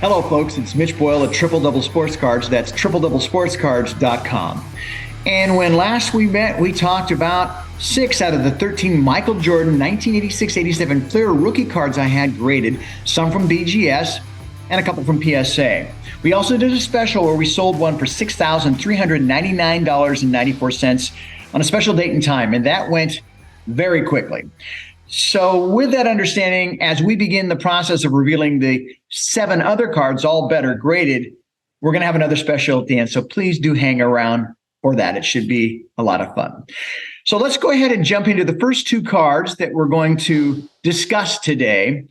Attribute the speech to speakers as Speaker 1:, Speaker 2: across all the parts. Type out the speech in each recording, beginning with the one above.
Speaker 1: Hello, folks. It's Mitch Boyle at Triple Double Sports Cards. That's tripledoublesportscards.com. And when last we met, we talked about 6 out of the 13 Michael Jordan 1986-87 Fleer rookie cards I had graded, some from BGS and a couple from PSA. We also did a special where we sold one for $6,399.94 on a special date and time, and that went very quickly. So with that understanding, as we begin the process of revealing the 7 other cards, all better graded, we're going to have another special at the end. So please do hang around for that. It should be a lot of fun. So let's go ahead and jump into the first 2 cards that we're going to discuss today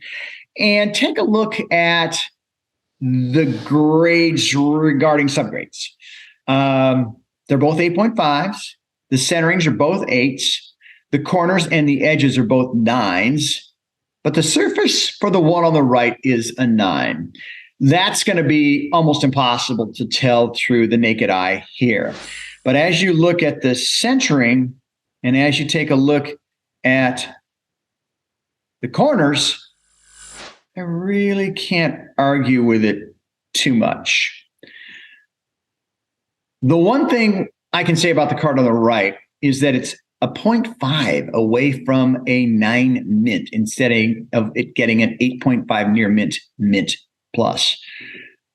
Speaker 1: and take a look at the grades regarding subgrades. They're both 8.5s. The centerings are both 8s. The corners and the edges are both 9s, but the surface for the one on the right is a 9. That's going to be almost impossible to tell through the naked eye here. But as you look at the centering and as you take a look at the corners, I really can't argue with it too much. The one thing I can say about the card on the right is that it's a 0.5 away from a 9 mint instead of it getting an 8.5 near mint plus.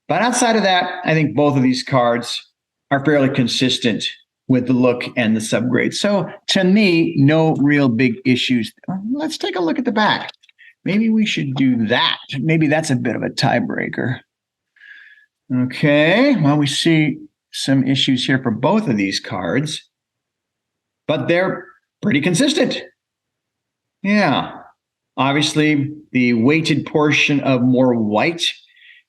Speaker 1: But outside of that, I think both of these cards are fairly consistent with the look and the subgrade. So to me, no real big issues. Let's take a look at the back. Maybe we should do that. Maybe that's a bit of a tiebreaker. Okay, well, we see some issues here for both of these cards, but they're pretty consistent. Yeah, obviously the weighted portion of more white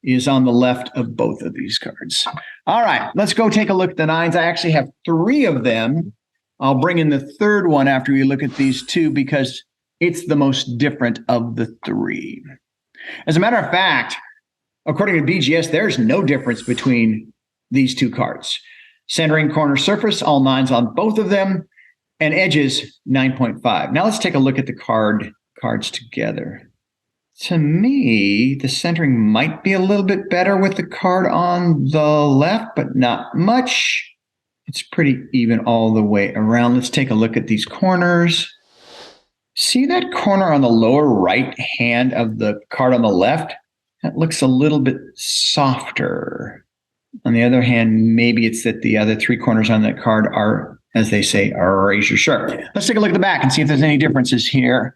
Speaker 1: is on the left of both of these cards. All right, let's go take a look at the 9s. I actually have 3 of them. I'll bring in the third one after we look at these 2 because it's the most different of the 3. As a matter of fact, according to BGS, there's no difference between these 2 cards. Centering, corner, surface, all 9s on both of them, and edges 9.5. Now let's take a look at the cards together. To me, the centering might be a little bit better with the card on the left, but not much. It's pretty even all the way around. Let's take a look at these corners. See that corner on the lower right hand of the card on the left? That looks a little bit softer. On the other hand, maybe it's that the other 3 corners on that card are, as they say, are razor sharp. Let's take a look at the back and see if there's any differences here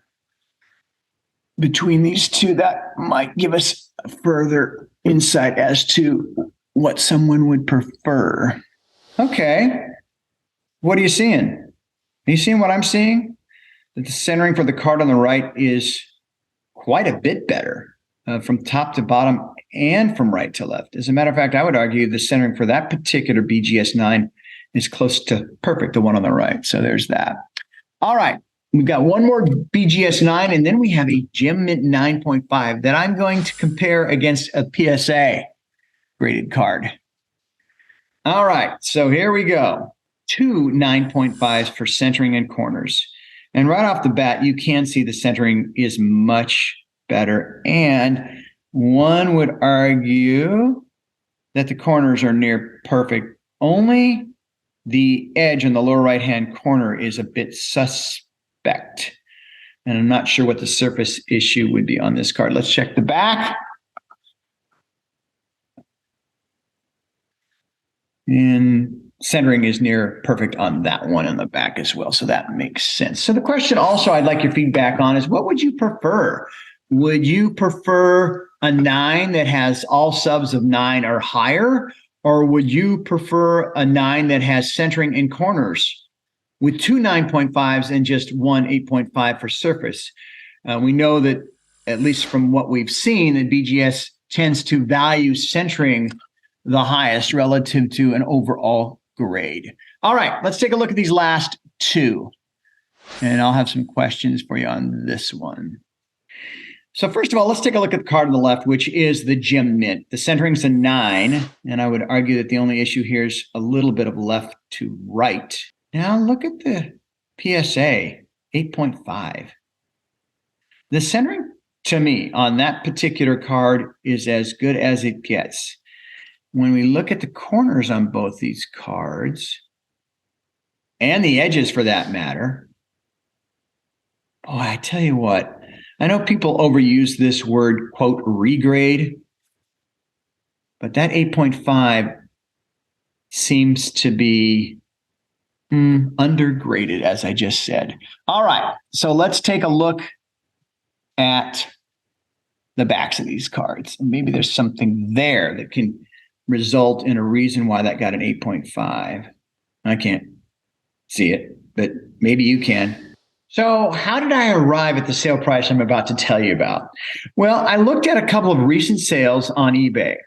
Speaker 1: between these 2 that might give us further insight as to what someone would prefer. Okay. What are you seeing? Are you seeing what I'm seeing? That the centering for the card on the right is quite a bit better from top to bottom and from right to left. As a matter of fact, I would argue the centering for that particular BGS 9 is close to perfect, the one on the right. So there's that. All right. We've got one more BGS 9, and then we have a Gem Mint 9.5 that I'm going to compare against a PSA graded card. All right. So here we go. 2 9.5s for centering and corners. And right off the bat, you can see the centering is much better. And one would argue that the corners are near perfect. Only the edge in the lower right-hand corner is a bit suspect. And I'm not sure what the surface issue would be on this card. Let's check the back. And centering is near perfect on that one in the back as well. So that makes sense. So the question also I'd like your feedback on is, what would you prefer? Would you prefer a 9 that has all subs of 9 or higher? Or would you prefer a 9 that has centering and corners with 2 9.5s and just 1 8.5 for surface? We know that, at least from what we've seen, that BGS tends to value centering the highest relative to an overall grade. All right, let's take a look at these last 2. And I'll have some questions for you on this one. So first of all, let's take a look at the card on the left, which is the Gem Mint. The centering's a 9, and I would argue that the only issue here is a little bit of left to right. Now look at the PSA, 8.5. The centering to me, on that particular card is as good as it gets. When we look at the corners on both these cards, and the edges for that matter, boy, I tell you what, I know people overuse this word, quote, regrade, but that 8.5 seems to be undergraded, as I just said. All right, so let's take a look at the backs of these cards. Maybe there's something there that can result in a reason why that got an 8.5. I can't see it, but maybe you can. So how did I arrive at the sale price I'm about to tell you about? Well, I looked at a couple of recent sales on eBay.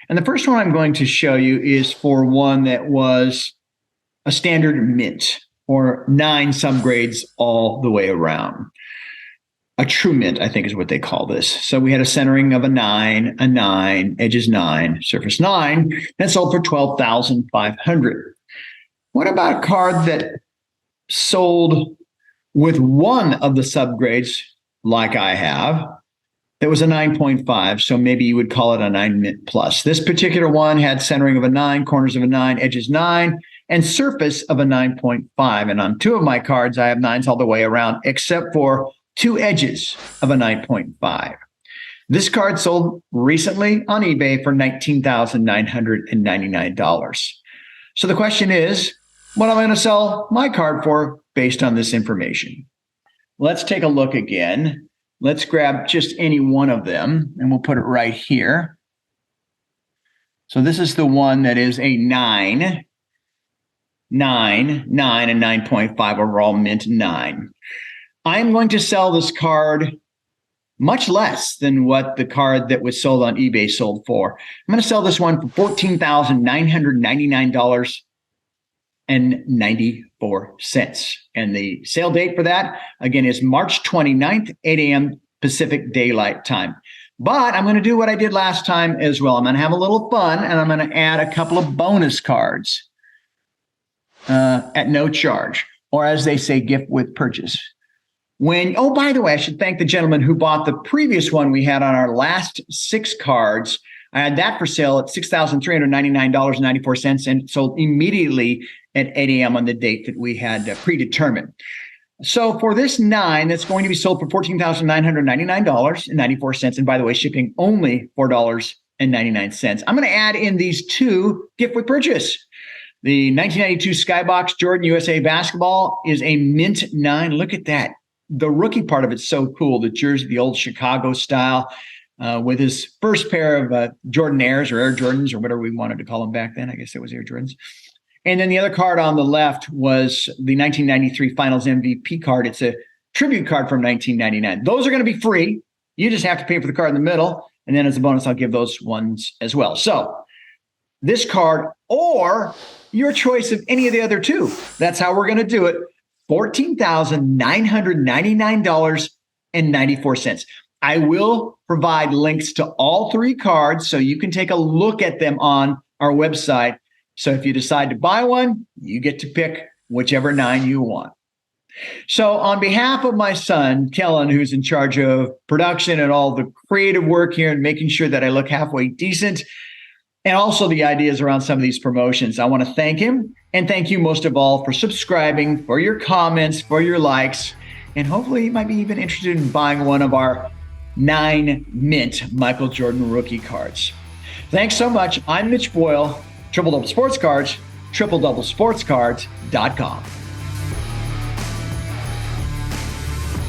Speaker 1: And the first one I'm going to show you is for one that was a standard mint, or 9 subgrades all the way around. A true mint, I think, is what they call this. So we had a centering of a 9, edges 9, surface 9, and sold for $12,500. What about a card that sold with one of the subgrades, like I have, that was a 9.5, so maybe you would call it a 9 mint plus. This particular one had centering of a 9, corners of a 9, edges 9, and surface of a 9.5. And on 2 of my cards, I have 9s all the way around, except for 2 edges of a 9.5. This card sold recently on eBay for $19,999. So the question is, what am I going to sell my card for based on this information? Let's take a look again. Let's grab just any one of them, and we'll put it right here. So this is the one that is a 9, and 9.5 overall, mint 9. I'm going to sell this card much less than what the card that was sold on eBay sold for. I'm going to sell this one for $14,999.94. And the sale date for that, again, is March 29th, 8 a.m. Pacific Daylight Time. But I'm going to do what I did last time as well. I'm going to have a little fun, and I'm going to add a couple of bonus cards at no charge, or as they say, gift with purchase. Oh, by the way, I should thank the gentleman who bought the previous one we had on our last 6 cards. I had that for sale at $6,399.94 and sold immediately at 8 a.m. on the date that we had predetermined. So for this 9, that's going to be sold for $14,999.94. And by the way, shipping only $4.99. I'm going to add in these 2 gift with purchase. The 1992 Skybox Jordan USA Basketball is a mint 9. Look at that. The rookie part of it's so cool. The jersey, the old Chicago style, with his first pair of Jordan Airs or Air Jordans or whatever we wanted to call them back then. I guess it was Air Jordans. And then the other card on the left was the 1993 Finals MVP card. It's a tribute card from 1999. Those are going to be free. You just have to pay for the card in the middle. And then as a bonus, I'll give those ones as well. So this card or your choice of any of the other 2. That's how we're going to do it. $14,999.94. I will provide links to all 3 cards so you can take a look at them on our website. So if you decide to buy one, you get to pick whichever 9 you want. So on behalf of my son, Kellen, who's in charge of production and all the creative work here and making sure that I look halfway decent, and also the ideas around some of these promotions, I want to thank him and thank you most of all for subscribing, for your comments, for your likes, and hopefully you might be even interested in buying one of our 9 mint Michael Jordan rookie cards. Thanks so much. I'm Mitch Boyle, Triple Double Sports Cards, TripleDoubleSportsCards.com.